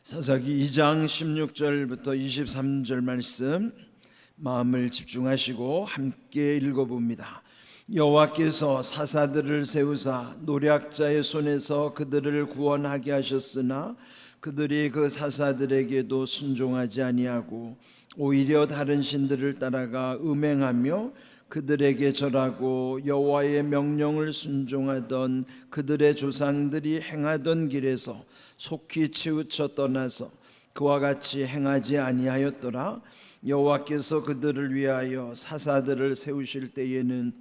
사사기 2장 16절부터 23절 말씀 마음을 집중하시고 함께 읽어봅니다. 여호와께서 사사들을 세우사 노략자의 손에서 그들을 구원하게 하셨으나 그들이 그 사사들에게도 순종하지 아니하고 오히려 다른 신들을 따라가 음행하며 그들에게 절하고 여호와의 명령을 순종하던 그들의 조상들이 행하던 길에서 속히 치우쳐 떠나서 그와 같이 행하지 아니하였더라. 여호와께서 그들을 위하여 사사들을 세우실 때에는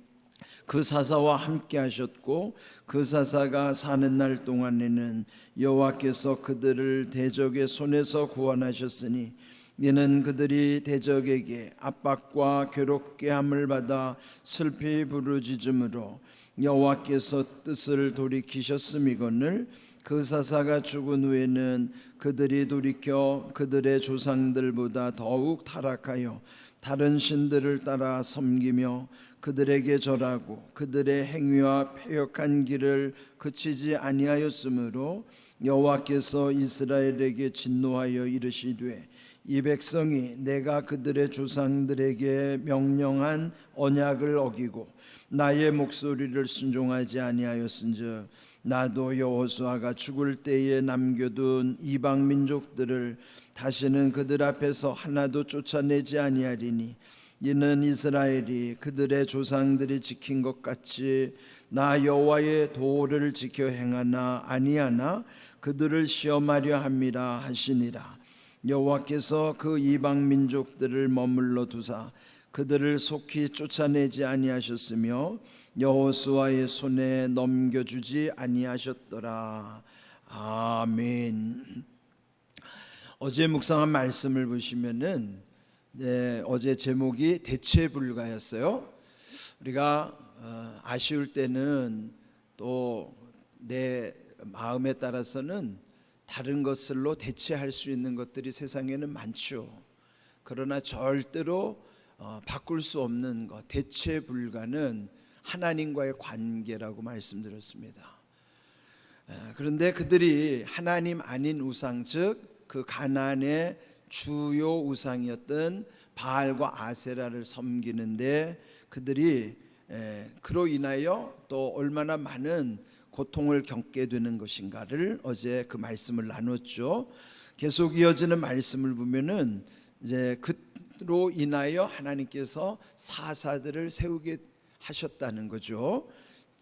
그 사사와 함께 하셨고 그 사사가 사는 날 동안에는 여호와께서 그들을 대적의 손에서 구원하셨으니 이는 그들이 대적에게 압박과 괴롭게 함을 받아 슬피 부르짖음으로 여호와께서 뜻을 돌이키셨음이거늘. 그 사사가 죽은 후에는 그들이 돌이켜 그들의 조상들보다 더욱 타락하여 다른 신들을 따라 섬기며 그들에게 절하고 그들의 행위와 패역한 길을 그치지 아니하였으므로 여호와께서 이스라엘에게 진노하여 이르시되 이 백성이 내가 그들의 조상들에게 명령한 언약을 어기고 나의 목소리를 순종하지 아니하였은즉 나도 여호수아가 죽을 때에 남겨둔 이방 민족들을 다시는 그들 앞에서 하나도 쫓아내지 아니하리니 이는 이스라엘이 그들의 조상들이 지킨 것 같이 나 여호와의 도를 지켜 행하나 아니하나 그들을 시험하려 함이라 하시니라. 여호와께서 그 이방 민족들을 머물러 두사 그들을 속히 쫓아내지 아니하셨으며 여호수아의 손에 넘겨주지 아니하셨더라. 아멘. 어제 묵상한 말씀을 보시면은 어제 제목이 대체불가였어요. 우리가 아쉬울 때는 또 내 마음에 따라서는 다른 것들로 대체할 수 있는 것들이 세상에는 많죠. 그러나 절대로 바꿀 수 없는 것, 대체불가는 하나님과의 관계라고 말씀드렸습니다. 그런데 그들이 하나님 아닌 우상, 즉 그 가나안의 주요 우상이었던 바알과 아세라를 섬기는데 그들이 그로 인하여 또 얼마나 많은 고통을 겪게 되는 것인가를 어제 그 말씀을 나눴죠. 계속 이어지는 말씀을 보면은 이제 그로 인하여 하나님께서 사사들을 세우게 하셨다는 거죠.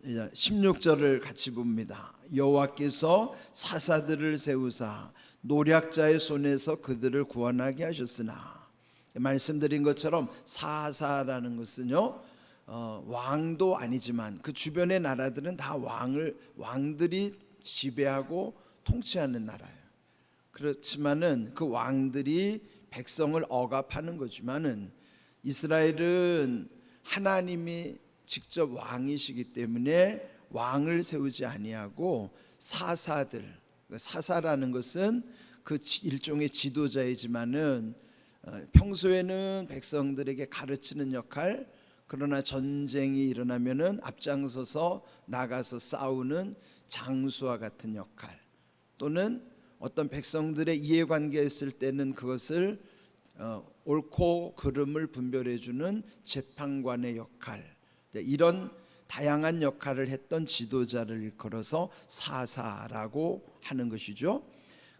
16절을 같이 봅니다. 여호와께서 사사들을 세우사 노략자의 손에서 그들을 구원하게 하셨으나, 말씀드린 것처럼 사사라는 것은요 왕도 아니지만 그 주변의 나라들은 다 왕들이 지배하고 통치하는 나라예요. 그렇지만은 그 왕들이 백성을 억압하는 거지만은 이스라엘은 하나님이 직접 왕이시기 때문에 왕을 세우지 아니하고 사사라는 것은 그 일종의 지도자이지만은 평소에는 백성들에게 가르치는 역할, 그러나 전쟁이 일어나면은 앞장서서 나가서 싸우는 장수와 같은 역할, 또는 어떤 백성들의 이해관계가 있을 때는 그것을 옳고 그름을 분별해 주는 재판관의 역할, 이런 다양한 역할을 했던 지도자를 일컬어서 사사라고 하는 것이죠.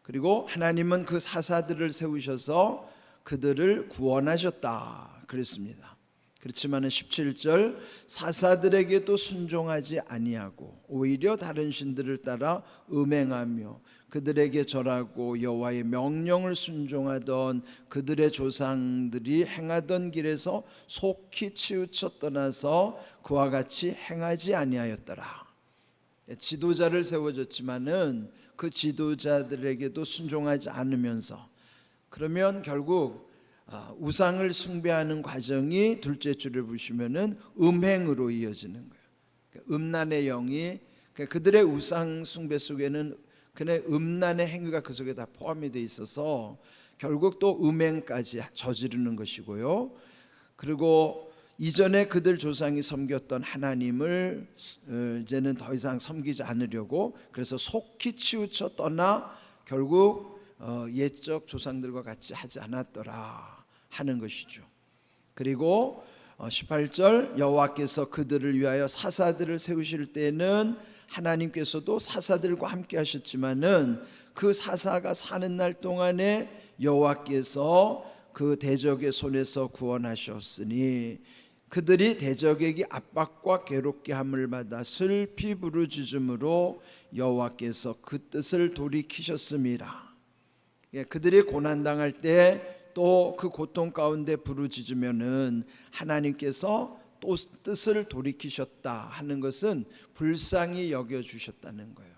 그리고 하나님은 그 사사들을 세우셔서 그들을 구원하셨다 그랬습니다. 그렇지만 17절 사사들에게도 순종하지 아니하고 오히려 다른 신들을 따라 음행하며 그들에게 절하고 여호와의 명령을 순종하던 그들의 조상들이 행하던 길에서 속히 치우쳐 떠나서 그와 같이 행하지 아니하였더라. 지도자를 세워줬지만은 그 지도자들에게도 순종하지 않으면서, 그러면 결국 우상을 숭배하는 과정이 둘째 줄을 보시면은 음행으로 이어지는 거예요. 음란의 영이, 그들의 우상 숭배 속에는 그의 음란의 행위가 그 속에 다 포함이 되어 있어서 결국 또 음행까지 저지르는 것이고요. 그리고 이전에 그들 조상이 섬겼던 하나님을 이제는 더 이상 섬기지 않으려고, 그래서 속히 치우쳐 떠나 결국 옛적 조상들과 같이 하지 않았더라 하는 것이죠. 그리고 18절 여호와께서 그들을 위하여 사사들을 세우실 때는 하나님께서도 사사들과 함께 하셨지만은 그 사사가 사는 날 동안에 여호와께서 그 대적의 손에서 구원하셨으니 그들이 대적에게 압박과 괴롭게 함을 받아 슬피 부르짖음으로 여호와께서 그 뜻을 돌이키셨습니다. 그들이 고난당할 때 또 그 고통 가운데 부르짖으면은 하나님께서 또 뜻을 돌이키셨다 하는 것은 불쌍히 여겨주셨다는 거예요.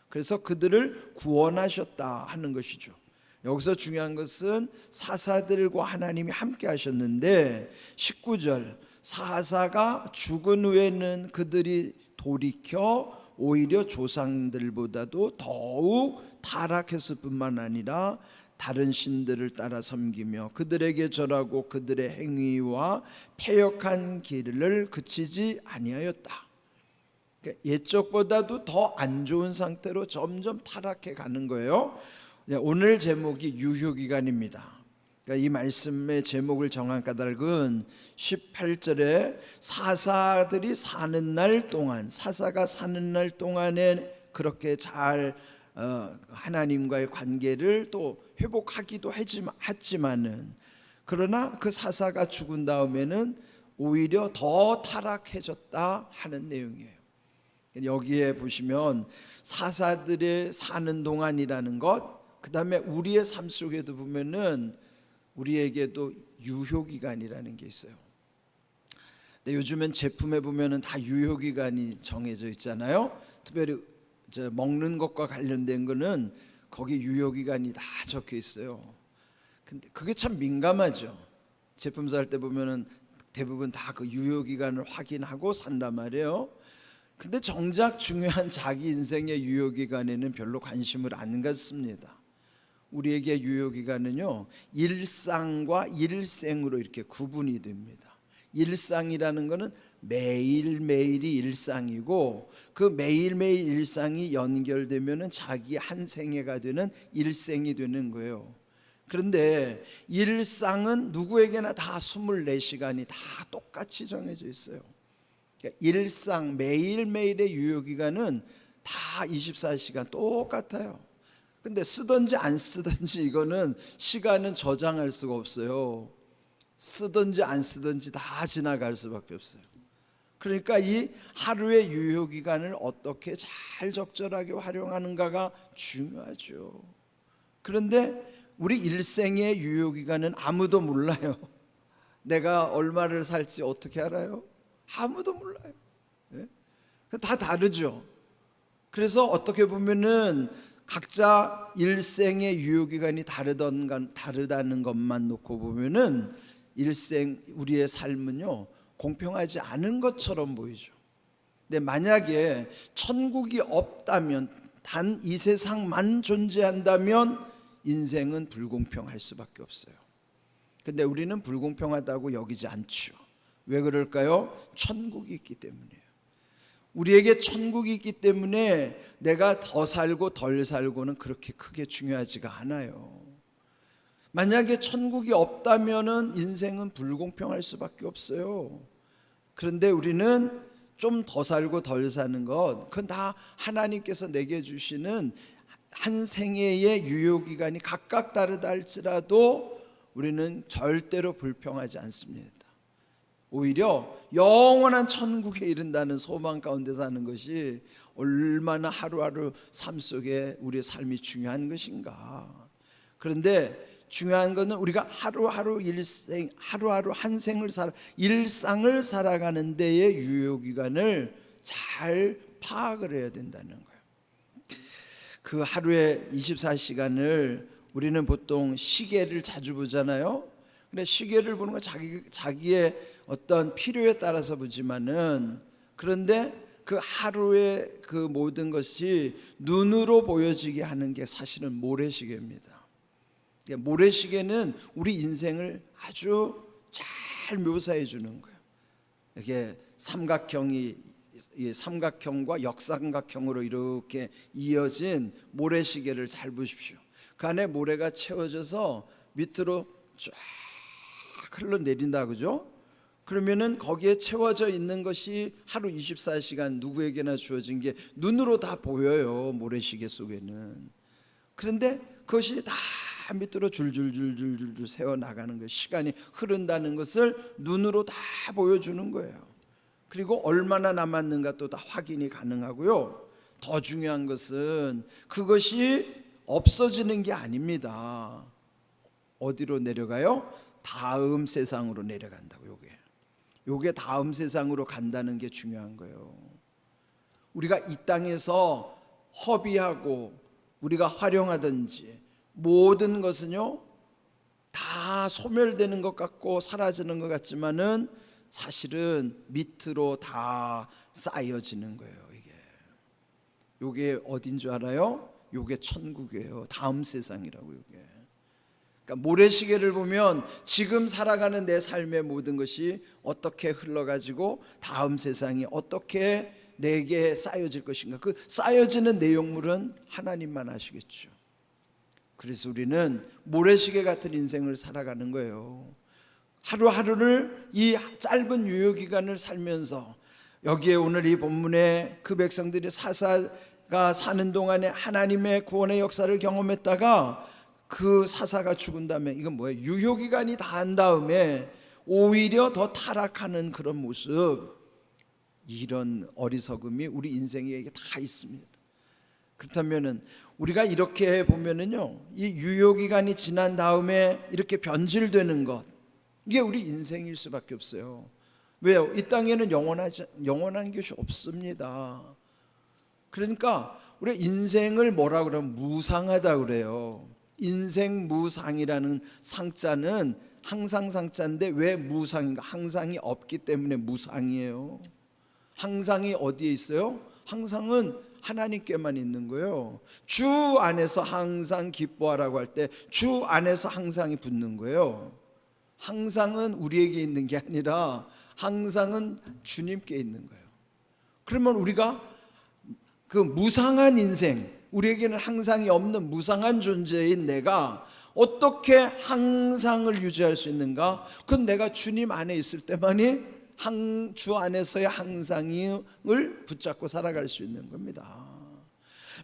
그래서 그들을 구원하셨다 하는 것이죠. 여기서 중요한 것은 사사들과 하나님이 함께 하셨는데 19절 사사가 죽은 후에는 그들이 돌이켜 오히려 조상들보다도 더욱 타락했을 뿐만 아니라 다른 신들을 따라 섬기며 그들에게 절하고 그들의 행위와 패역한 길을 그치지 아니하였다. 그러니까 옛적보다도 더 안 좋은 상태로 점점 타락해 가는 거예요. 오늘 제목이 유효기간입니다. 그러니까 이 말씀의 제목을 정한 까닭은 18절에 사사들이 사는 날 동안, 사사가 사는 날 동안에 그렇게 잘 하나님과의 관계를 또 회복하기도 했지만은 그러나 그 사사가 죽은 다음에는 오히려 더 타락해졌다 하는 내용이에요. 여기에 보시면 사사들의 사는 동안이라는 것, 그 다음에 우리의 삶 속에도 보면은 우리에게도 유효기간이라는 게 있어요. 근데 요즘엔 제품에 보면은 다 유효기간이 정해져 있잖아요. 특별히 먹는 것과 관련된 거는 거기 유효기간이 다 적혀 있어요. 근데 그게 참 민감하죠. 제품 살 때 보면은 대부분 다 그 유효기간을 확인하고 산단 말이에요. 근데 정작 중요한 자기 인생의 유효기간에는 별로 관심을 안 갖습니다. 우리에게 유효기간은요, 일상과 일생으로 이렇게 구분이 됩니다. 일상이라는 것은 매일매일이 일상이고 그 매일매일 일상이 연결되면은 자기 한 생애가 되는 일생이 되는 거예요. 그런데 일상은 누구에게나 다 24시간이 다 똑같이 정해져 있어요. 그러니까 일상 매일매일의 유효기간은 다 24시간 똑같아요. 근데 쓰든지 안 쓰든지 이거는 시간은 저장할 수가 없어요. 쓰든지 안 쓰든지 다 지나갈 수밖에 없어요. 그러니까 이 하루의 유효기간을 어떻게 잘 적절하게 활용하는가가 중요하죠. 그런데 우리 일생의 유효기간은 아무도 몰라요. 내가 얼마를 살지 어떻게 알아요? 아무도 몰라요. 다 다르죠. 그래서 어떻게 보면은 각자 일생의 유효기간이 다르다는 것만 놓고 보면은 일생 우리의 삶은요 공평하지 않은 것처럼 보이죠. 근데 만약에 천국이 없다면, 단 이 세상만 존재한다면 인생은 불공평할 수밖에 없어요. 근데 우리는 불공평하다고 여기지 않죠. 왜 그럴까요? 천국이 있기 때문이에요. 우리에게 천국이 있기 때문에 내가 더 살고 덜 살고는 그렇게 크게 중요하지가 않아요. 만약에 천국이 없다면은 인생은 불공평할 수밖에 없어요. 그런데 우리는 좀 더 살고 덜 사는 것, 그건 다 하나님께서 내게 주시는 한 생애의 유효기간이 각각 다르다 할지라도 우리는 절대로 불평하지 않습니다. 오히려 영원한 천국에 이른다는 소망 가운데 사는 것이 얼마나 하루하루 삶 속에 우리의 삶이 중요한 것인가. 그런데 중요한 것은 우리가 하루하루 한 생을 일상을 살아가는 데의 유효기간을 잘 파악을 해야 된다는 거예요. 그 하루에 24시간을 우리는 보통 시계를 자주 보잖아요. 근데 시계를 보는 건 자기의 어떤 필요에 따라서 보지만은, 그런데 그 하루의 그 모든 것이 눈으로 보여지게 하는 게 사실은 모래시계입니다. 모래시계는 우리 인생을 아주 잘 묘사해 주는 거예요. 이렇게 삼각형과 역삼각형으로 이렇게 이어진 모래시계를 잘 보십시오. 그 안에 모래가 채워져서 밑으로 쫙 흘러내린다, 그죠? 그러면은 거기에 채워져 있는 것이 하루 24시간 누구에게나 주어진 게 눈으로 다 보여요, 모래시계 속에는. 그런데 그것이 다 밑으로 줄줄줄줄줄 새어 나가는 거, 시간이 흐른다는 것을 눈으로 다 보여주는 거예요. 그리고 얼마나 남았는가 또 다 확인이 가능하고요. 더 중요한 것은 그것이 없어지는 게 아닙니다. 어디로 내려가요? 다음 세상으로 내려간다고. 요게 다음 세상으로 간다는 게 중요한 거예요. 우리가 이 땅에서 허비하고 우리가 활용하든지 모든 것은요 다 소멸되는 것 같고 사라지는 것 같지만은 사실은 밑으로 다 쌓여지는 거예요. 요게 어딘 줄 알아요? 요게 천국이에요. 다음 세상이라고. 요게 그러니까 모래시계를 보면 지금 살아가는 내 삶의 모든 것이 어떻게 흘러가지고 다음 세상이 어떻게 내게 쌓여질 것인가, 그 쌓여지는 내용물은 하나님만 아시겠죠. 그래서 우리는 모래시계 같은 인생을 살아가는 거예요. 하루하루를 이 짧은 유효기간을 살면서 여기에 오늘 이 본문에 그 백성들이 사사가 사는 동안에 하나님의 구원의 역사를 경험했다가 그 사사가 죽은 다음에 이건 뭐예요? 유효기간이 다 한 다음에 오히려 더 타락하는 그런 모습, 이런 어리석음이 우리 인생에 다 있습니다. 그렇다면은 우리가 이렇게 보면은요, 이 유효기간이 지난 다음에 이렇게 변질되는 것, 이게 우리 인생일 수밖에 없어요. 왜요? 이 땅에는 영원한 것이 없습니다. 그러니까 우리 인생을 뭐라 그러면 무상하다 그래요. 인생 무상이라는 상자는 항상 상자인데 왜 무상인가? 항상이 없기 때문에 무상이에요. 항상이 어디에 있어요? 항상은 하나님께만 있는 거예요. 주 안에서 항상 기뻐하라고 할 때 주 안에서 항상이 붙는 거예요. 항상은 우리에게 있는 게 아니라 항상은 주님께 있는 거예요. 그러면 우리가 그 무상한 인생, 우리에게는 항상이 없는 무상한 존재인 내가 어떻게 항상을 유지할 수 있는가? 그건 내가 주님 안에 있을 때만이 주 안에서의 항상을 붙잡고 살아갈 수 있는 겁니다.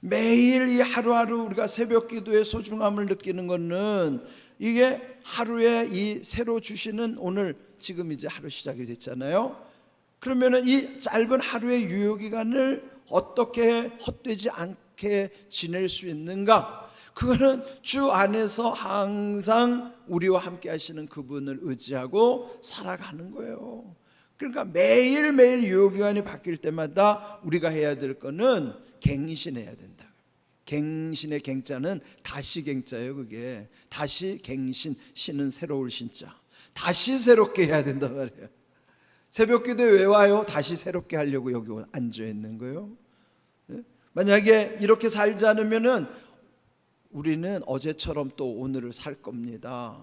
매일 이 하루하루 우리가 새벽 기도의 소중함을 느끼는 것은 이게 하루에 이 새로 주시는, 오늘 지금 이제 하루 시작이 됐잖아요. 그러면은 이 짧은 하루의 유효기간을 어떻게 헛되지 않게 지낼 수 있는가? 그거는 주 안에서 항상 우리와 함께 하시는 그분을 의지하고 살아가는 거예요. 그러니까 매일매일 유효기간이 바뀔 때마다 우리가 해야 될 거는 갱신해야 된다. 갱신의 갱자는 다시 갱자예요. 그게 다시 갱신, 신은 새로울 신자, 다시 새롭게 해야 된단 말이에요. 새벽 기도에 왜 와요? 다시 새롭게 하려고 여기 앉아 있는 거예요. 만약에 이렇게 살지 않으면은 우리는 어제처럼 또 오늘을 살 겁니다.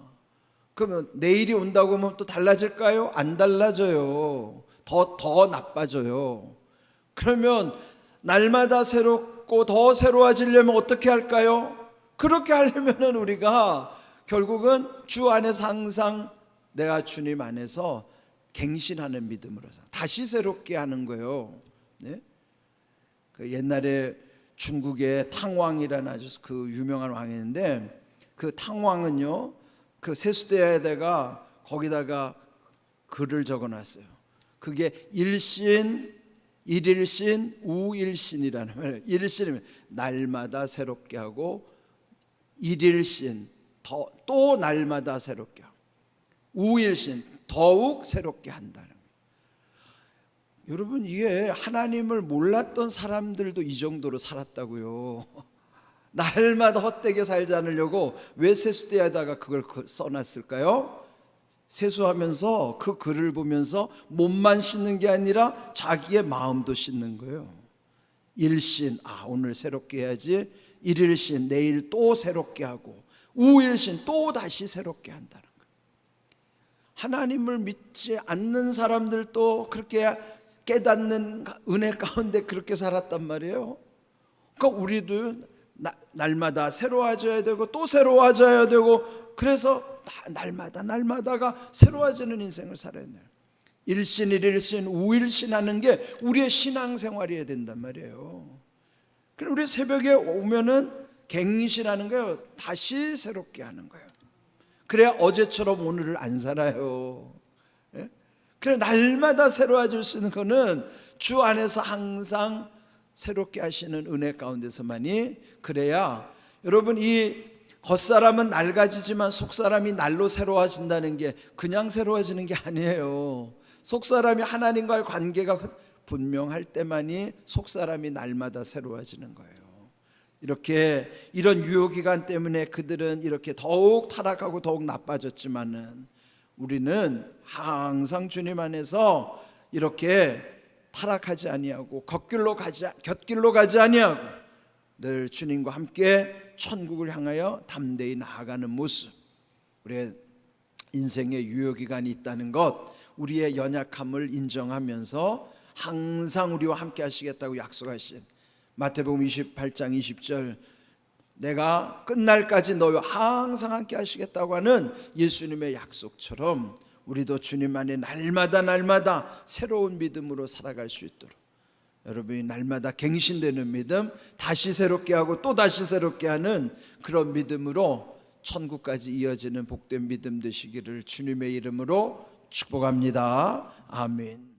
그러면 내일이 온다고 하면 또 달라질까요? 안 달라져요. 더 나빠져요. 그러면 날마다 새롭고 더 새로워지려면 어떻게 할까요? 그렇게 하려면 우리가 결국은 주 안에서 항상 내가 주님 안에서 갱신하는 믿음으로 다시 새롭게 하는 거예요. 네? 그 옛날에 중국의 탕왕이라는 아주 그 유명한 왕이 있는데, 그 탕왕은요, 그 세수대에다가 거기다가 글을 적어놨어요. 그게 일신, 일일신, 우일신이라는 말이에요. 일신이면 날마다 새롭게 하고, 일일신 또 날마다 새롭게 하고, 우일신 더욱 새롭게 한다는 거예요. 여러분, 이게 하나님을 몰랐던 사람들도 이 정도로 살았다고요. 날마다 헛되게 살지 않으려고 왜 세수대에다가 그걸 써놨을까요? 세수하면서 그 글을 보면서 몸만 씻는 게 아니라 자기의 마음도 씻는 거예요. 일신, 오늘 새롭게 해야지. 일일신, 내일 또 새롭게 하고, 우일신, 또 다시 새롭게 한다는 거예요. 하나님을 믿지 않는 사람들도 그렇게 깨닫는 은혜 가운데 그렇게 살았단 말이에요. 그러니까 우리도 날마다 새로워져야 되고 또 새로워져야 되고, 그래서 날마다가 새로워지는 인생을 살아야 돼요. 일신 일일신 우일신 하는 게 우리의 신앙생활이어야 된단 말이에요. 그럼 우리 새벽에 오면은 갱신하는 거예요. 다시 새롭게 하는 거예요. 그래야 어제처럼 오늘을 안 살아요. 예? 그래, 날마다 새로워질 수 있는 거는 주 안에서 항상 새롭게 하시는 은혜 가운데서만이. 그래야 여러분, 이 겉사람은 낡아지지만 속사람이 날로 새로워진다는 게 그냥 새로워지는 게 아니에요. 속사람이 하나님과의 관계가 분명할 때만이 속사람이 날마다 새로워지는 거예요. 이렇게 이런 유효기간 때문에 그들은 이렇게 더욱 타락하고 더욱 나빠졌지만은 우리는 항상 주님 안에서 이렇게 타락하지 아니하고 곁길로 가지 아니하고 늘 주님과 함께 천국을 향하여 담대히 나아가는 모습. 우리의 인생의 유효기간이 있다는 것, 우리의 연약함을 인정하면서 항상 우리와 함께 하시겠다고 약속하신 마태복음 28장 20절, 내가 끝날까지 너희와 항상 함께 하시겠다고 하는 예수님의 약속처럼 우리도 주님 안에 날마다 새로운 믿음으로 살아갈 수 있도록, 여러분이 날마다 갱신되는 믿음, 다시 새롭게 하고 또 다시 새롭게 하는 그런 믿음으로 천국까지 이어지는 복된 믿음 되시기를 주님의 이름으로 축복합니다. 아멘.